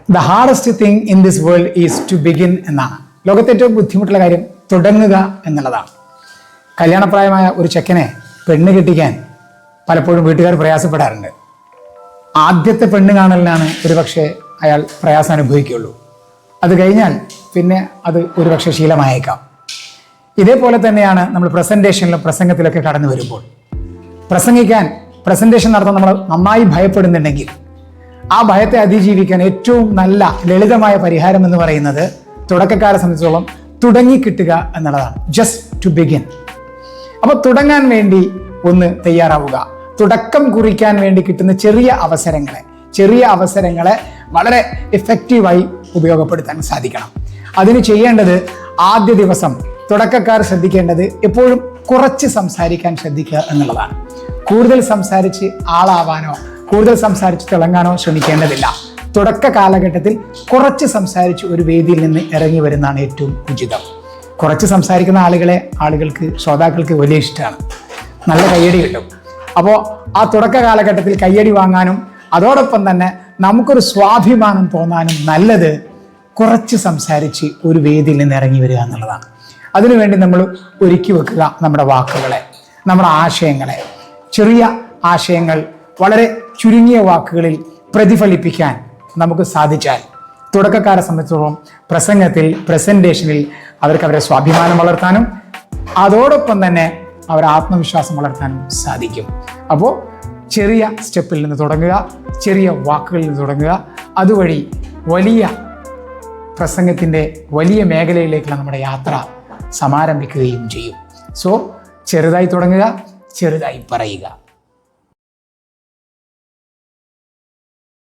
The hardest thing in this world is to begin എന്നാണ്. ലോകത്തെ ഏറ്റവും ബുദ്ധിമുട്ടുള്ള കാര്യം തുടങ്ങുക എന്നുള്ളതാണ്. കല്യാണപ്രായമായ ഒരു ചെക്കനെ പെണ്ണ് കെട്ടിക്കാൻ പലപ്പോഴും വീട്ടുകാർ പ്രയാസപ്പെടാറുണ്ട്. ആദ്യത്തെ പെണ്ണ് കാണലിനാണ് ഒരുപക്ഷെ അയാൾ പ്രയാസം അനുഭവിക്കുകയുള്ളൂ. അത് കഴിഞ്ഞാൽ പിന്നെ അത് ഒരുപക്ഷെ ശീലമായേക്കാം. ഇതേപോലെ തന്നെയാണ് നമ്മൾ പ്രസന്റേഷനിലും പ്രസംഗത്തിലൊക്കെ കടന്നു വരുമ്പോൾ പ്രസന്റേഷൻ നടത്താൻ നമ്മൾ നന്നായി ഭയപ്പെടുന്നുണ്ടെങ്കിൽ ആ ഭയത്തെ അതിജീവിക്കാൻ ഏറ്റവും നല്ല ലളിതമായ പരിഹാരം എന്ന് പറയുന്നത് തുടക്കക്കാരെ സംബന്ധിച്ചോളം തുടങ്ങിക്കിട്ടുക എന്നുള്ളതാണ്. Just to begin. അപ്പോൾ തുടങ്ങാൻ വേണ്ടി ഒന്ന് തയ്യാറാവുക. തുടക്കം കുറിക്കാൻ വേണ്ടി കിട്ടുന്ന ചെറിയ അവസരങ്ങളെ വളരെ എഫക്റ്റീവായി ഉപയോഗപ്പെടുത്താൻ സാധിക്കണം. അതിന് ചെയ്യേണ്ടത് ആദ്യ ദിവസം തുടക്കക്കാർ ശ്രദ്ധിക്കേണ്ടത് എപ്പോഴും കുറച്ച് സംസാരിക്കാൻ ശ്രദ്ധിക്കുക എന്നുള്ളതാണ്. കൂടുതൽ സംസാരിച്ച് ആളാവാനോ കൂടുതൽ സംസാരിച്ച് തിളങ്ങാനോ ശ്രമിക്കേണ്ടതില്ല. തുടക്ക കാലഘട്ടത്തിൽ കുറച്ച് സംസാരിച്ച് ഒരു വേദിയിൽ നിന്ന് ഇറങ്ങി വരുന്നതാണ് ഏറ്റവും ഉചിതം. കുറച്ച് സംസാരിക്കുന്ന ആളുകൾക്ക് ശ്രോതാക്കൾക്ക് വലിയ ഇഷ്ടമാണ്, നല്ല കയ്യടി കിട്ടും. അപ്പോൾ ആ തുടക്ക കാലഘട്ടത്തിൽ കയ്യടി വാങ്ങാനും അതോടൊപ്പം തന്നെ നമുക്കൊരു സ്വാഭിമാനം തോന്നാനും നല്ലത് കുറച്ച് സംസാരിച്ച് ഒരു വേദിയിൽ നിന്ന് ഇറങ്ങി വരിക എന്നുള്ളതാണ്. അതിനുവേണ്ടി നമ്മൾ ഒരുക്കി വെക്കുക നമ്മുടെ വാക്കുകളെ, നമ്മുടെ ആശയങ്ങളെ. ചെറിയ ആശയങ്ങൾ വളരെ ചുരുങ്ങിയ വാക്കുകളിൽ പ്രതിഫലിപ്പിക്കാൻ നമുക്ക് സാധിച്ചാൽ തുടക്കക്കാരെ സംബന്ധിച്ചിടത്തോളം പ്രസന്റേഷനിൽ അവർക്ക് അവരുടെ സ്വാഭിമാനം വളർത്താനും അതോടൊപ്പം തന്നെ അവരുടെ ആത്മവിശ്വാസം വളർത്താനും സാധിക്കും. അപ്പോൾ ചെറിയ സ്റ്റെപ്പിൽ നിന്ന് തുടങ്ങുക, ചെറിയ വാക്കുകളിൽ നിന്ന് തുടങ്ങുക. അതുവഴി വലിയ പ്രസംഗത്തിൻ്റെ വലിയ മേഖലയിലേക്കുള്ള നമ്മുടെ യാത്ര സമാരംഭിക്കുകയും ചെയ്യും. സോ ചെറുതായി തുടങ്ങുക, ചെറുതായി പറയുക.